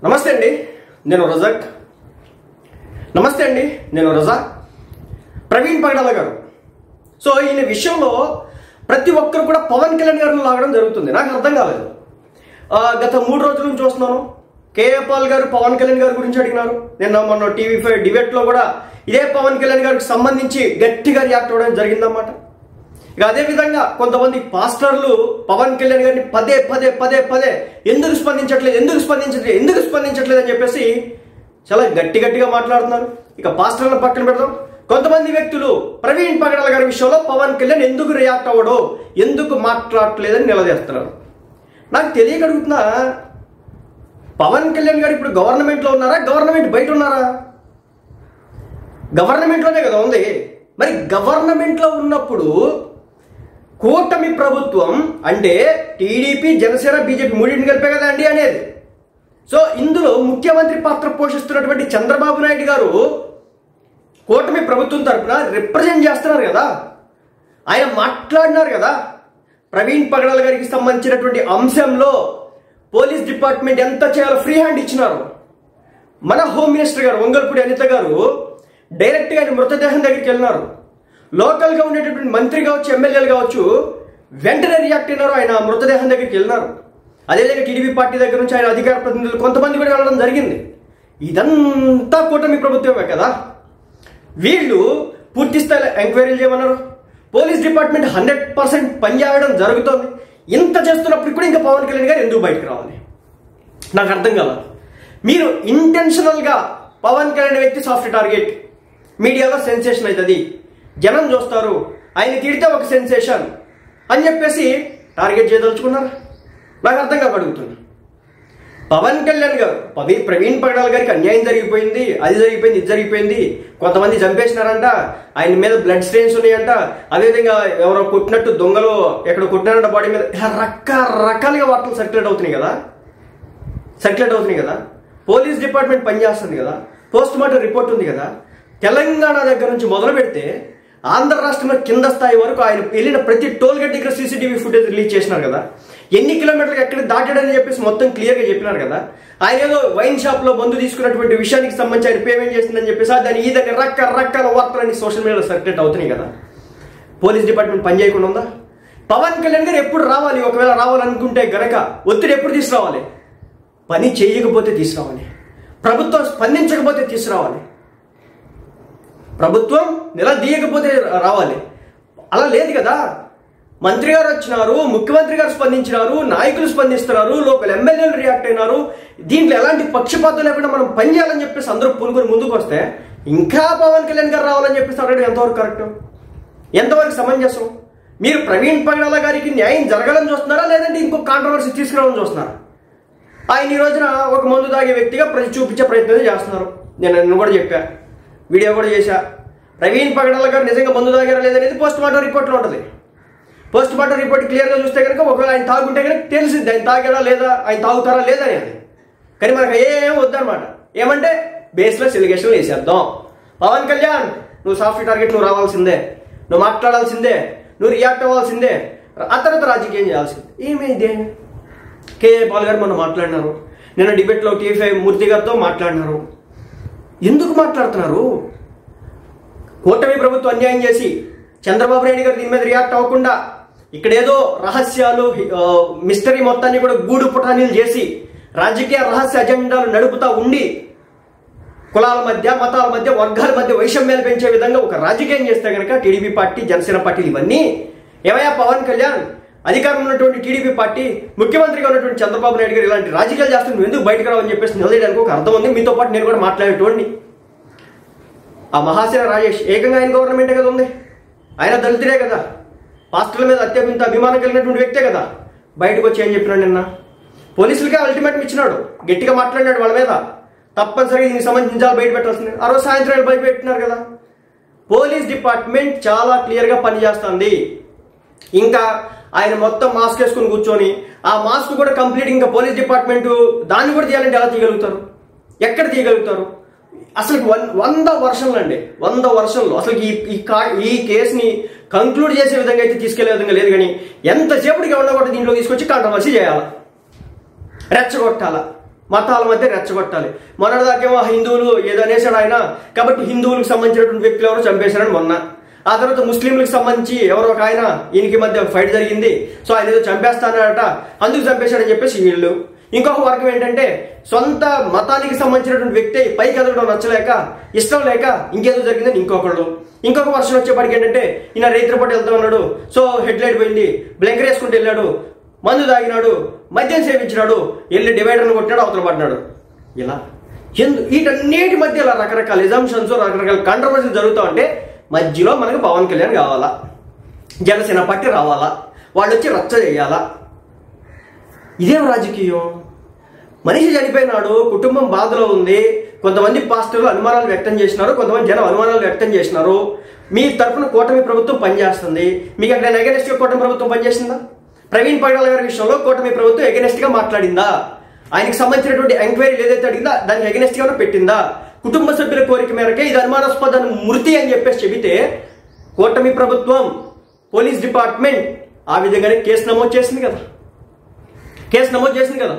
నమస్తే అండి, నేను రజాక్. నమస్తే అండి, నేను రజాక్. ప్రవీణ్ పగడాల గారు. సో ఈయన విషయంలో ప్రతి ఒక్కరు కూడా పవన్ కళ్యాణ్ గారిని లాగడం జరుగుతుంది. నాకు అర్థం కాలేదు. గత 3 రోజుల నుంచి చూస్తున్నాను. కేఏ పాల్ గారు పవన్ కళ్యాణ్ గారి గురించి అడిగినారు. నిన్న మొన్న టీవీ5 డిబేట్లో కూడా ఇదే పవన్ కళ్యాణ్ గారికి సంబంధించి గట్టిగా రియాక్ట్ అవ్వడం జరిగిందన్నమాట. ఇక అదేవిధంగా కొంతమంది పాస్టర్లు పవన్ కళ్యాణ్ గారిని పదే పదే పదే పదే ఎందుకు స్పందించట్లేదు అని చెప్పేసి చాలా గట్టిగా మాట్లాడుతున్నారు. ఇక పాస్టర్లను పక్కన పెడదాం. కొంతమంది వ్యక్తులు ప్రవీణ్ పగడాల గారి విషయంలో పవన్ కళ్యాణ్ ఎందుకు రియాక్ట్ అవ్వడో, ఎందుకు మాట్లాడట్లేదని నిలదీస్తున్నారు. నాకు తెలియక అడుగుతున్నా, పవన్ కళ్యాణ్ గారు ఇప్పుడు గవర్నమెంట్లో ఉన్నారా, గవర్నమెంట్ బయట ఉన్నారా? గవర్నమెంట్లోనే కదా ఉంది. మరి గవర్నమెంట్లో ఉన్నప్పుడు కూటమి ప్రభుత్వం అంటే టీడీపీ, జనసేన, బీజేపీ మూడింటిని కలిపే కదా అండి అనేది. సో ఇందులో ముఖ్యమంత్రి పాత్ర పోషిస్తున్నటువంటి చంద్రబాబు నాయుడు గారు కూటమి ప్రభుత్వం తరఫున రిప్రజెంట్ చేస్తున్నారు కదా, ఆయన మాట్లాడినారు కదా. ప్రవీణ్ పగడాల గారికి సంబంధించినటువంటి అంశంలో పోలీస్ డిపార్ట్మెంట్ ఎంత చేయాలో ఫ్రీ హ్యాండ్ ఇచ్చినారు. మన హోమ్ మినిస్టర్ గారు వంగల్పూడి అనిత గారు డైరెక్ట్గా ఆయన మృతదేహం దగ్గరికి వెళ్ళినారు. లోకల్గా ఉండేటటువంటి మంత్రి కావచ్చు, ఎమ్మెల్యేలు కావచ్చు, వెంటనే రియాక్ట్ అయినారు. ఆయన మృతదేహం దగ్గరికి వెళ్ళినారు. అదేవిధంగా టీడీపీ పార్టీ దగ్గర నుంచి ఆయన అధికార ప్రతినిధులు కొంతమంది కూడా వెళ్ళడం జరిగింది. ఇదంతా కూటమి ప్రభుత్వమే కదా. వీళ్ళు పూర్తి స్థాయిలో ఎంక్వైరీలు చేయమన్నారు. పోలీస్ డిపార్ట్మెంట్ 100% పనిచేయడం జరుగుతుంది. ఇంత చేస్తున్నప్పుడు కూడా ఇంకా పవన్ కళ్యాణ్ గారు ఎందుకు బయటకు రావాలి? నాకు అర్థం కాల. మీరు ఇంటెన్షనల్గా పవన్ కళ్యాణ్ వ్యక్తి సాఫ్ట్ టార్గెట్, మీడియాలో సెన్సేషన్ అవుతుంది, జనం చూస్తారు, ఆయన తిడితే ఒక సెన్సేషన్ అని చెప్పేసి టార్గెట్ చేయదలుచుకున్నారు. నాకు అర్థం కాక అడుగుతున్నా. పవన్ కళ్యాణ్ గారు ప్రవీణ్ పగడాల గారికి అన్యాయం జరిగిపోయింది, అది జరిగిపోయింది, ఇది జరిగిపోయింది, కొంతమంది చంపేసినారంట, ఆయన మీద బ్లడ్ స్టెయిన్స్ ఉన్నాయంట, అదేవిధంగా ఎవరో కొట్టినట్టు దొంగలు ఎక్కడ కొట్టినారంట బాడీ మీద, ఇలా రకరకాలుగా వార్తలు సర్క్యులేట్ అవుతున్నాయి కదా. పోలీస్ డిపార్ట్మెంట్ పనిచేస్తుంది కదా, పోస్ట్ మార్టం రిపోర్ట్ ఉంది కదా. తెలంగాణ దగ్గర నుంచి మొదలు పెడితే ఆంధ్ర రాష్ట్రంలో కింద స్థాయి వరకు ఆయన వెళ్ళిన ప్రతి టోల్ గేట్ దగ్గర సీసీటీవీ ఫుటేజ్ రిలీజ్ చేసినారు కదా. ఎన్ని కిలోమీటర్లు ఎక్కడ దాటాడని చెప్పేసి మొత్తం క్లియర్గా చెప్పినారు కదా. ఆయన ఏదో వైన్ షాప్లో మందు తీసుకున్నటువంటి విషయానికి సంబంధించి ఆయన పేమెంట్ చేసిందని చెప్పేసి దాని ఈ దగ్గర రకరకాల వార్తలన్నీ సోషల్ మీడియాలో సర్క్యులేట్ అవుతున్నాయి కదా. పోలీస్ డిపార్ట్మెంట్ పని చేయకుండా ఉందా? పవన్ కళ్యాణ్ గారు ఎప్పుడు రావాలి? ఒకవేళ రావాలనుకుంటే గనక ఒత్తిడి ఎప్పుడు తీసుకురావాలి? పని చేయకపోతే తీసుకురావాలి, ప్రభుత్వం స్పందించకపోతే తీసుకురావాలి, ప్రభుత్వం నిలదీయకపోతే రావాలి. అలా లేదు కదా. మంత్రి గారు వచ్చినారు, ముఖ్యమంత్రి గారు స్పందించినారు, నాయకులు స్పందిస్తున్నారు, లోకల్ ఎమ్మెల్యేలు రియాక్ట్ అయినారు. దీంట్లో ఎలాంటి పక్షపాతం లేకుండా మనం పనిచేయాలని చెప్పేసి అందరూ పూనుకొని ముందుకు వస్తే ఇంకా పవన్ కళ్యాణ్ గారు రావాలని చెప్పేసి అడగడం ఎంతవరకు కరెక్ట్, ఎంతవరకు సమంజసం? మీరు ప్రవీణ్ పగడాల గారికి న్యాయం జరగాలని చూస్తున్నారా, లేదంటే ఇంకో కాంట్రవర్సీ తీసుకురావాలని చూస్తున్నారా? ఆయన ఈ రోజున ఒక మందు తాగే వ్యక్తిగా చూపించే ప్రయత్నం చేస్తున్నారు. నేను కూడా చెప్పా, వీడియో కూడా చేశా. ప్రవీణ్ పగడాల గారు నిజంగా మందు తాగారా లేదనేది పోస్ట్ మార్టం రిపోర్ట్లో ఉంటుంది. పోస్ట్ మార్టం రిపోర్ట్ క్లియర్గా చూస్తే కనుక ఒకవేళ ఆయన తాగుంటే కనుక తెలిసింది ఆయన తాగాడా లేదా, ఆయన తాగుతారా లేదా అనేది. కానీ మనకు ఏం వద్దనమాట. ఏమంటే బేస్లెస్ ఎలిగేషన్లు వేసేద్దాం. పవన్ కళ్యాణ్ నువ్వు సాఫ్ట్ టార్గెట్, నువ్వు రావాల్సిందే, నువ్వు మాట్లాడాల్సిందే, నువ్వు రియాక్ట్ అవ్వాల్సిందే, ఆ తర్వాత రాజకీయం చేయాల్సిందే. ఏమైంది? కేఏ పాల్ గారు మొన్న మాట్లాడినారు, నిన్న డిబేట్లో టీవీ5 మూర్తి గారితో మాట్లాడినారు. ఎందుకు మాట్లాడుతున్నారు? కూటమి ప్రభుత్వం అన్యాయం చేసి చంద్రబాబు నాయుడు గారు దీని మీద రియాక్ట్ అవ్వకుండా ఇక్కడ ఏదో రహస్యాలు, మిస్టరీ మొత్తాన్ని కూడా గూడు పుటానీలు చేసి రాజకీయ రహస్య అజెండాలు నడుపుతా ఉండి కులాల మధ్య, మతాల మధ్య, వర్గాల మధ్య వైషమ్యాలు పెంచే విధంగా ఒక రాజకీయం చేస్తే కనుక టీడీపీ పార్టీ, జనసేన పార్టీలు ఇవన్నీ ఏమయ్యా పవన్ కళ్యాణ్, అధికారంలో ఉన్నటువంటి టీడీపీ పార్టీ, ముఖ్యమంత్రిగా ఉన్నటువంటి చంద్రబాబు నాయుడు గారు ఇలాంటి రాజకీయాలు చేస్తే నువ్వు ఎందుకు బయటకు రావని చెప్పేసి నిలదీయడానికి ఒక అర్థం ఉంది. మీతో పాటు నేను కూడా మాట్లాడేటోడిని. ఆ మహాసేన రాజేష్ ఏకంగా ఆయన గవర్నమెంటే కదా ఉంది, ఆయన దళితుడే కదా, పాస్టర్ల మీద అత్యంత అభిమానం కలిగినటువంటి వ్యక్తే కదా. బయటకు వచ్చి ఏం చెప్పినాడు? నిన్న పోలీసులకే అల్టిమేటం ఇచ్చినాడు, గట్టిగా మాట్లాడినాడు వాళ్ళ మీద. తప్పనిసరిగా దీనికి సంబంధించి నిజాలు బయట పెట్టాల్సింది. ఆ రోజు సాయంత్రం బయట పెట్టినారు కదా. పోలీస్ డిపార్ట్మెంట్ చాలా క్లియర్గా పనిచేస్తుంది. ఇంకా ఆయన మొత్తం మాస్క్ వేసుకుని కూర్చొని ఆ మాస్క్ కూడా కంప్లీట్ ఇంకా పోలీస్ డిపార్ట్మెంట్ దాన్ని కూడా తీయాలంటే ఎలా తీయగలుగుతారు? ఎక్కడ తీయగలుగుతారు? అసలు 100 వర్షన్లు అండి, 100 వర్షన్లు అసలు ఈ కేసుని కంక్లూడ్ చేసే విధంగా అయితే తీసుకెళ్లే విధంగా లేదు. కానీ ఎంతసేపటికి ఎవరన్నా కూడా దీంట్లో తీసుకొచ్చి కాంట్రవర్సీ చేయాలా, రెచ్చగొట్టాలా. మతాల మధ్య రెచ్చగొట్టాలి. మొన్నటిదాకేమో హిందువులు ఏదో అనేసాడు ఆయన, కాబట్టి హిందువులకు సంబంధించినటువంటి వ్యక్తులు ఎవరో చంపేశారని మొన్న. ఆ తర్వాత ముస్లింలకు సంబంధించి ఎవరో ఒక ఆయన ఈయనకి మధ్య ఫైట్ జరిగింది, సో ఆయన ఏదో చంపేస్తానట అందుకు చంపేశాడని చెప్పేసి వీళ్ళు. ఇంకొక వర్గం ఏంటంటే సొంత మతానికి సంబంధించినటువంటి వ్యక్తి పైకి ఎదగడం నచ్చలేక ఇష్టం లేక ఇంకేదో జరిగిందని ఇంకొకళ్ళు. ఇంకొక వర్షం వచ్చేప్పటికి ఏంటంటే ఈయన రైతుల పాటు వెళ్తా ఉన్నాడు, సో హెడ్ లైట్ పోయింది, బ్లంకర్ వేసుకుంటూ వెళ్ళాడు, మందు తాగినాడు, మద్యం సేవించినాడు, వెళ్ళి డివైడర్ను కొట్టినాడు, అవతల పడినాడు. ఇలా వీటన్నిటి మధ్య ఇలా రకరకాల ఎజంప్షన్స్ రకరకాల కాంట్రవర్సీలు జరుగుతూ ఉంటే మధ్యలో మనకు పవన్ కళ్యాణ్ కావాలా, జనసేన పార్టీ రావాలా, వాళ్ళు వచ్చి రచ్చ చేయాలా. ఇదేం రాజకీయం? మనిషి చనిపోయినాడు, కుటుంబం బాధలో ఉంది, కొంతమంది పాస్టర్లు అనుమానాలు వ్యక్తం చేసినారు, కొంతమంది జనం అనుమానాలు వ్యక్తం చేసినారు. మీ తరఫున కూటమి ప్రభుత్వం పనిచేస్తుంది, మీకు అక్కడ ఎగనెస్ట్ గా కూటమి ప్రభుత్వం పనిచేసిందా? ప్రవీణ్ పగడాల గారి విషయంలో కూటమి ప్రభుత్వం ఎగనెస్ట్ గా మాట్లాడిందా? ఆయనకు సంబంధించినటువంటి ఎంక్వైరీలు ఏదైతే అడిగిందా దానికి ఎగనెస్ట్ గా పెట్టిందా? కుటుంబ సభ్యుల కోరిక మేరకే ఇది అనుమానాస్పద మృతి అని చెప్పేసి చెబితే కూటమి ప్రభుత్వం, పోలీస్ డిపార్ట్మెంట్ ఆ విధంగానే కేసు నమోదు చేసింది కదా.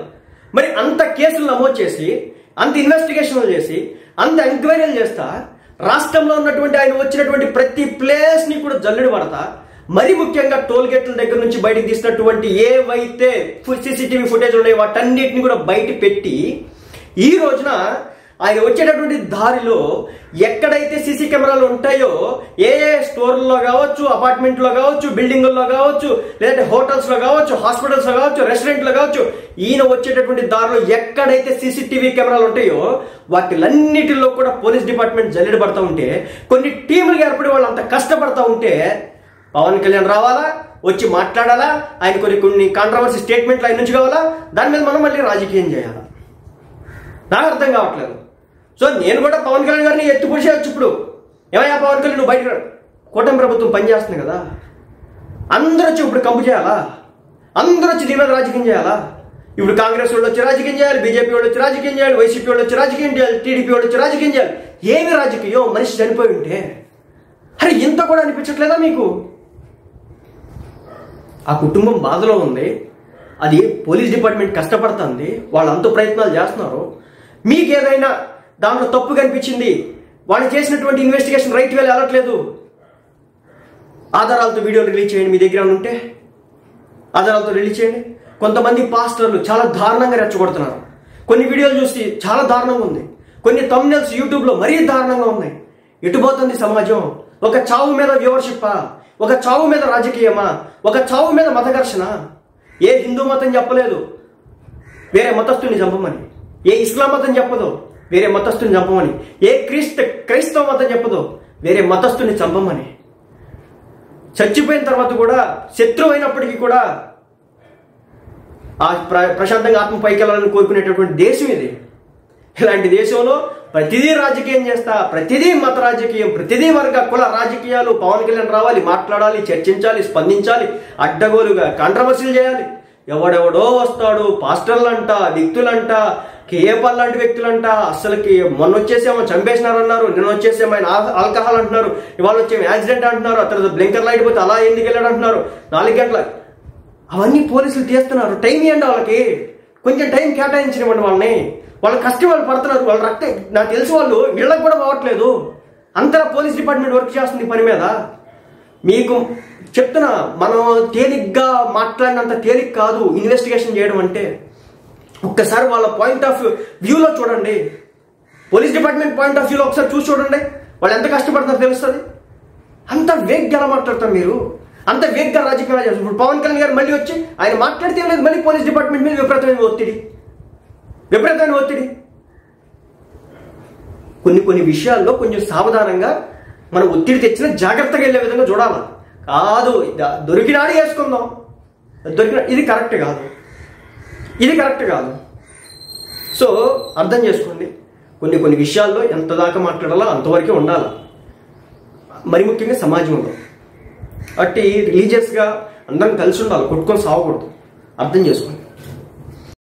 మరి అంత కేసులు నమోదు చేసి, అంత ఇన్వెస్టిగేషన్లు చేసి, అంత ఎంక్వైరీలు చేస్తా, రాష్ట్రంలో ఉన్నటువంటి ఆయన వచ్చినటువంటి ప్రతి ప్లేస్ ని కూడా జల్లెడు పడతా, మరి ముఖ్యంగా టోల్ గేట్ల దగ్గర నుంచి బయటకు తీసినటువంటి ఏవైతే సీసీటీవీ ఫుటేజ్ ఉన్నాయో వాటన్నిటిని కూడా బయట పెట్టి ఈ రోజున ఆయన వచ్చేటటువంటి దారిలో ఎక్కడైతే సీసీ కెమెరాలు ఉంటాయో, ఏ స్టోర్లలో కావచ్చు, అపార్ట్మెంట్లో కావచ్చు, బిల్డింగుల్లో కావచ్చు, లేదంటే హోటల్స్లో కావచ్చు, హాస్పిటల్స్లో కావచ్చు, రెస్టారెంట్లో కావచ్చు, ఈయన వచ్చేటటువంటి దారిలో ఎక్కడైతే సీసీటీవీ కెమెరాలు ఉంటాయో వాటిలన్నిటిలో కూడా పోలీస్ డిపార్ట్మెంట్ జల్లెడ పడతా ఉంటే, కొన్ని టీములుగా ఏర్పడి వాళ్ళు అంత కష్టపడతా ఉంటే పవన్ కళ్యాణ్ రావాలా, వచ్చి మాట్లాడాలా, ఆయన కొన్ని కాంట్రవర్సీ స్టేట్మెంట్లు ఆయన నుంచి కావాలా, దాని మీద మనం మళ్ళీ రాజకీయం చేయాలా? నాకు అర్థం కావట్లేదు. సో నేను కూడా పవన్ కళ్యాణ్ గారిని ఎత్తి పొడిచేయచ్చు. ఇప్పుడు ఏమయ్యా పవన్ కళ్యాణ్, నువ్వు బయట కూటమి ప్రభుత్వం పనిచేస్తుంది కదా, అందరూ వచ్చి ఇప్పుడు కంపు చేయాలా? అందరూ వచ్చి దీని మీద రాజకీయం చేయాలా? ఇప్పుడు కాంగ్రెస్ వాళ్ళు వచ్చి రాజకీయం చేయాలి, బీజేపీ వాళ్ళు వచ్చి రాజకీయం చేయాలి, వైసీపీ వాళ్ళు వచ్చి రాజకీయం చేయాలి, టీడీపీ వాళ్ళు వచ్చి రాజకీయం చేయాలి. ఏమి రాజకీయం? మనిషి చనిపోయి ఉంటే అరే ఇంత కూడా అనిపించట్లేదా మీకు? ఆ కుటుంబం బాధలో ఉంది, అది పోలీస్ డిపార్ట్మెంట్ కష్టపడుతుంది, వాళ్ళు అంత ప్రయత్నాలు చేస్తున్నారు. మీకు ఏదైనా దాంట్లో తప్పు కనిపించింది, వాళ్ళు చేసినటువంటి ఇన్వెస్టిగేషన్ రైట్ వేలు వెళ్ళట్లేదు, ఆధారాలతో వీడియోలు రిలీజ్ చేయండి. మీ దగ్గర ఉంటే ఆధారాలతో రిలీజ్ చేయండి. కొంతమంది పాస్టర్లు చాలా దారుణంగా రెచ్చగొడుతున్నారు. కొన్ని వీడియోలు చూసి చాలా దారుణంగా ఉంది, కొన్ని థంబ్నెయిల్స్ యూట్యూబ్లో మరీ దారుణంగా ఉన్నాయి. ఎటుపోతుంది సమాజం? ఒక చావు మీద వ్యూవర్షిప్పా? ఒక చావు మీద రాజకీయమా? ఒక చావు మీద మత ఘర్షణ? ఏ హిందూ మతం చెప్పలేదు వేరే మతస్థుని చంపమని, ఏ ఇస్లాం మతం చెప్పదు వేరే మతస్థుని చంపమని, ఏ క్రైస్తవ మతం చెప్పదు వేరే మతస్థుని చంపమని. చచ్చిపోయిన తర్వాత కూడా శత్రువు అయినప్పటికీ కూడా ఆ ప్రశాంతంగా ఆత్మ పైకి వెళ్ళాలని కోరుకునేటటువంటి దేశం ఇది. ఇలాంటి దేశంలో ప్రతిదీ రాజకీయం చేస్తా, ప్రతిదీ మత రాజకీయం, ప్రతిదీ వర్గ కుల రాజకీయాలు. పవన్ కళ్యాణ్ రావాలి, మాట్లాడాలి, చర్చించాలి, స్పందించాలి, అడ్డగోలుగా కాంట్రవర్సీలు చేయాలి. ఎవడెవడో వస్తాడు, పాస్టర్లంట, వ్యక్తులంట, కేఏపాల్ లాంటి వ్యక్తులంట, అసలుకి మొన్న వచ్చేసేమో చంపేసినారన్నారు, నిన్న వచ్చేసేమో ఆయన ఆల్కహాల్ అంటున్నారు, ఇవాళ వచ్చేమో యాక్సిడెంట్ అంటున్నారు, ఆ తర్వాత బ్లింకర్ లైట్ పోతే అలా ఎందుకు వెళ్ళాడు అంటున్నారు, 4 గంటల. అవన్నీ పోలీసులు తీస్తున్నారు. టైం ఇవ్వండి వాళ్ళకి, కొంచెం టైం కేటాయించనివ్వండి వాళ్ళని. వాళ్ళ కష్టం వాళ్ళు పడుతున్నారు, వాళ్ళ రక్తం నాకు తెలిసి వాళ్ళు వీళ్ళకి కూడా పోవట్లేదు. అంతలా పోలీస్ డిపార్ట్మెంట్ వర్క్ చేస్తుంది పని మీద. మీకు చెప్తున్నా, మనం తేలిగ్గా మాట్లాడినంత తేలిక కాదు ఇన్వెస్టిగేషన్ చేయడం అంటే. ఒక్కసారి వాళ్ళ పాయింట్ ఆఫ్ వ్యూలో చూడండి, పోలీస్ డిపార్ట్మెంట్ పాయింట్ ఆఫ్ వ్యూలో ఒకసారి చూసి చూడండి, వాళ్ళు ఎంత కష్టపడతారో తెలుస్తుంది. అంత వేగ్గా ఎలా మాట్లాడతారు మీరు? అంత వేగ్గా రాజకీయాలు చేస్తారు. ఇప్పుడు పవన్ కళ్యాణ్ గారు మళ్ళీ వచ్చి ఆయన మాట్లాడితే లేదు, మళ్ళీ పోలీస్ డిపార్ట్మెంట్ మీద విపరీతమైన ఒత్తిడి. కొన్ని విషయాల్లో కొంచెం సావధానంగా మనం ఒత్తిడి తెచ్చిన జాగ్రత్తగా వెళ్ళే విధంగా చూడాలి. కాదు దొరికినాడు వేసుకుందాం, ఇది కరెక్ట్ కాదు. సో అర్థం చేసుకోండి, కొన్ని విషయాల్లో ఎంత దాకా మాట్లాడాలో అంతవరకే ఉండాలి, మరి ముఖ్యంగా సమాజంలో. అట్టి రిలీజియస్గా అందరం కలిసి ఉండాలి, కొట్టుకొని సావకూడదు. అర్థం చేసుకోండి.